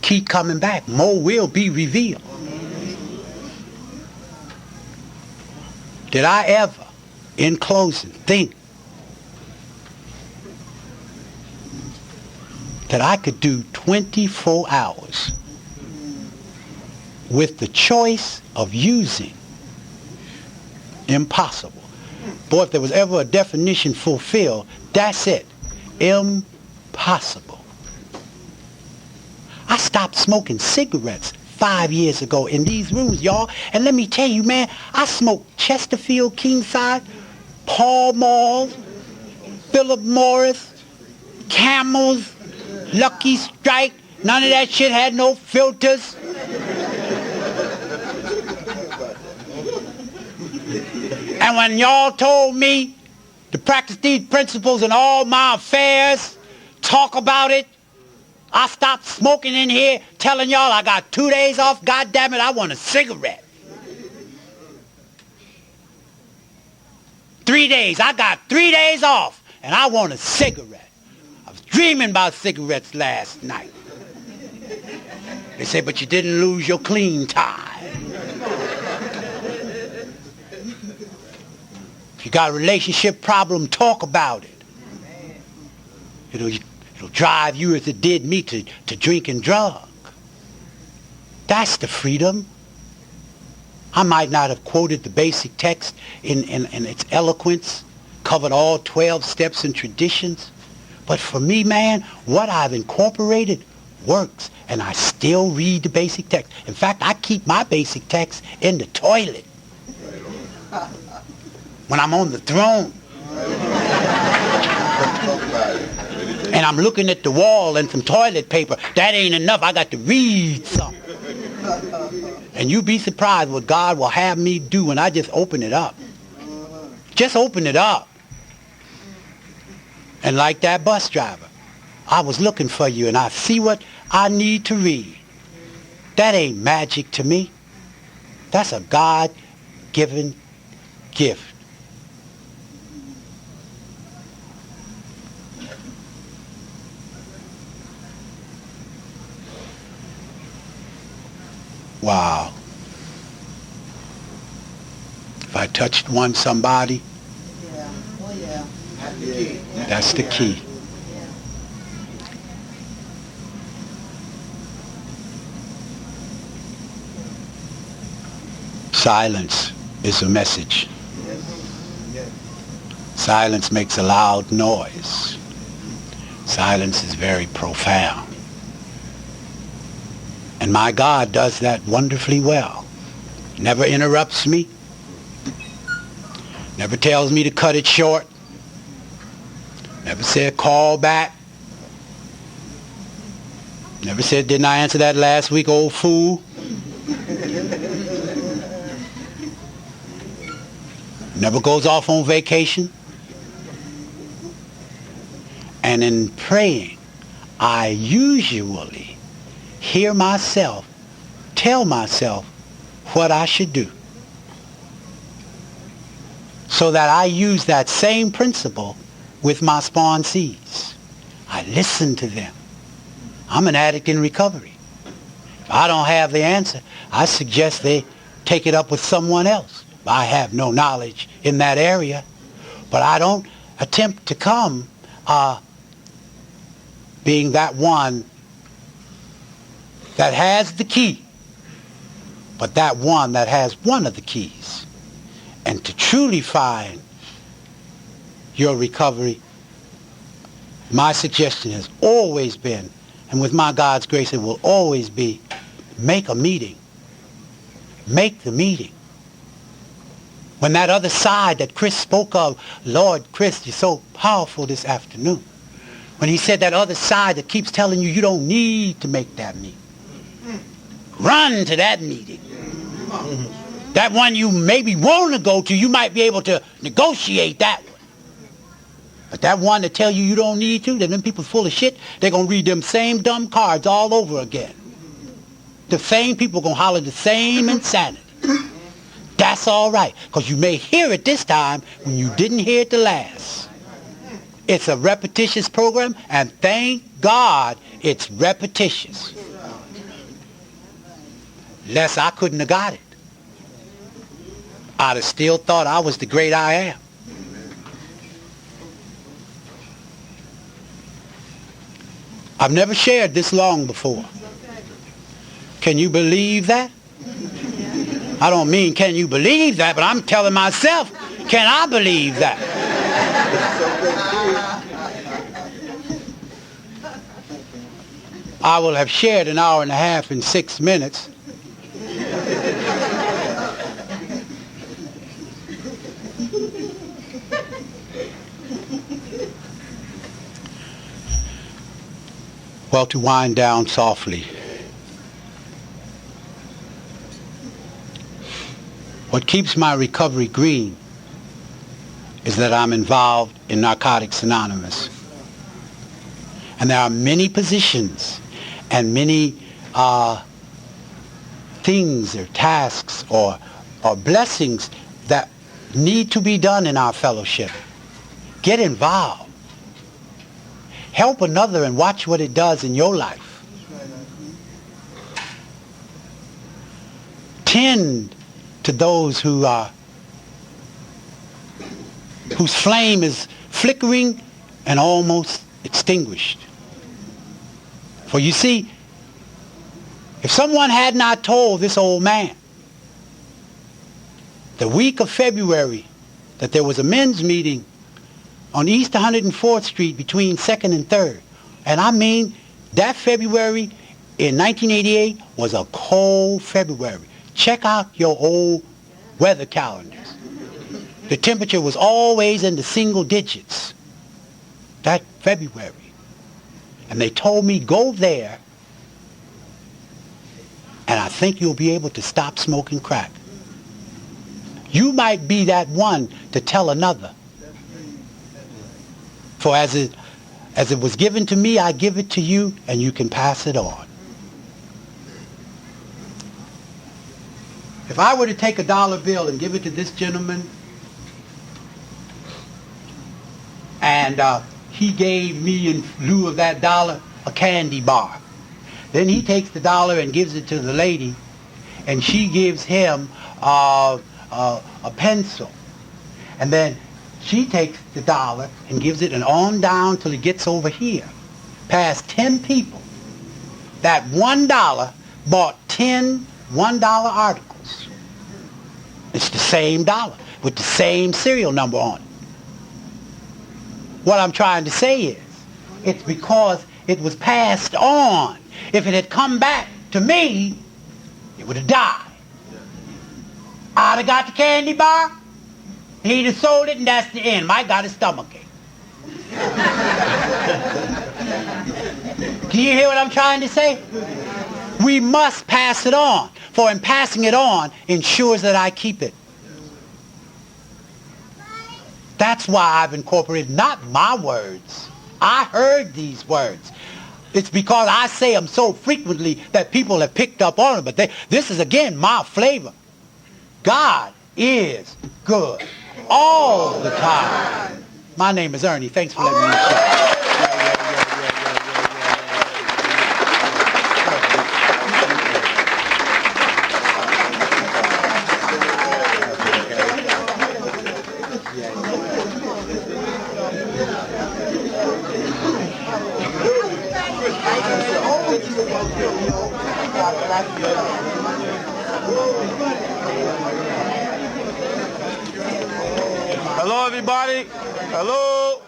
Keep coming back. More will be revealed. Did I ever, in closing, think that I could do 24 hours with the choice of using? Impossible. Boy, if there was ever a definition fulfilled, that's it. Impossible. I stopped smoking cigarettes 5 years ago in these rooms, y'all. And let me tell you, man, I smoked Chesterfield King Size, Pall Malls, Philip Morris, Camels, Lucky Strike. None of that shit had no filters. And when y'all told me to practice these principles in all my affairs, talk about it, I stopped smoking in here telling y'all I got 2 days off. God damn it, I want a cigarette. 3 days. I got 3 days off and I want a cigarette. I was dreaming about cigarettes last night. They say, but you didn't lose your clean time. If you got a relationship problem, talk about it. It'll drive you as it did me to drink and drug. That's the freedom. I might not have quoted the basic text in its eloquence, covered all 12 steps and traditions, but for me, man, what I've incorporated works, and I still read the basic text. In fact, I keep my basic text in the toilet when I'm on the throne. And I'm looking at the wall and some toilet paper. That ain't enough. I got to read something. And you'd be surprised what God will have me do when I just open it up. Just open it up. And like that bus driver, I was looking for you and I see what I need to read. That ain't magic to me. That's a God-given gift. Wow. If I touched somebody, that's the key. Silence is a message. Silence makes a loud noise. Silence is very profound. And my God does that wonderfully well. Never interrupts me. Never tells me to cut it short. Never said call back. Never said didn't I answer that last week, old fool. Never goes off on vacation. And in praying, I usually hear myself tell myself what I should do, so that I use that same principle with my sponsees. I listen to them. I'm an addict in recovery. If I don't have the answer, I suggest they take it up with someone else. I have no knowledge in that area, but I don't attempt to come being that one that has the key, but that one that has one of the keys. And to truly find your recovery, My suggestion has always been, and with my God's grace it will always be, make a meeting. Make the meeting. When that other side that Chris spoke of, Lord, Chris, you're so powerful this afternoon. When he said that other side that keeps telling you you don't need to make that meeting. Run to that meeting. That one you maybe want to go to, you might be able to negotiate that one. But that one that tell you you don't need to, them people full of shit, they're going to read them same dumb cards all over again. The same people going to holler the same insanity. That's all right, because you may hear it this time when you didn't hear it the last. It's a repetitious program, and thank God it's repetitious. Less I couldn't have got it. I'd have still thought I was the great I am. I've never shared this long before. Can you believe that? I don't mean can you believe that, but I'm telling myself, can I believe that? I will have shared an hour and a half in 6 minutes. Well, to wind down softly, what keeps my recovery green is that I'm involved in Narcotics Anonymous. And there are many positions and many things or tasks or blessings that need to be done in our fellowship. Get involved. Help another and watch what it does in your life. Tend to those who whose flame is flickering and almost extinguished. For you see, if someone had not told this old man the week of February that there was a men's meeting on East 104th Street between 2nd and 3rd, and I mean that February in 1988 was a cold February. Check out your old weather calendars. The temperature was always in the single digits that February. And they told me, go there, and I think you'll be able to stop smoking crack. You might be that one to tell another. For as it was given to me, I give it to you, and you can pass it on. If I were to take a dollar bill and give it to this gentleman, and he gave me in lieu of that dollar a candy bar, then he takes the dollar and gives it to the lady, and she gives him a pencil, and then she takes the dollar and gives it and on down till it gets over here, past 10 people. That $1 bought 10 $1 articles. It's the same dollar with the same serial number on it. What I'm trying to say is, it's because it was passed on. If it had come back to me, it would have died. I'd have got the candy bar, he'd have sold it, and that's the end. Mike got his stomachache. Do you hear what I'm trying to say? We must pass it on, for in passing it on ensures that I keep it. That's why I've incorporated not my words. I heard these words. It's because I say them so frequently that people have picked up on it. But this is, again, my flavor. God is good all the time. My name is Ernie. Thanks for letting me share. Hello, everybody. Hello.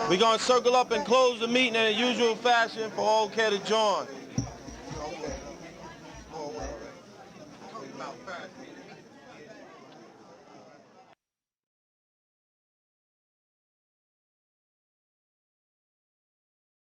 We're going to circle up and close the meeting in the usual fashion for all care to join.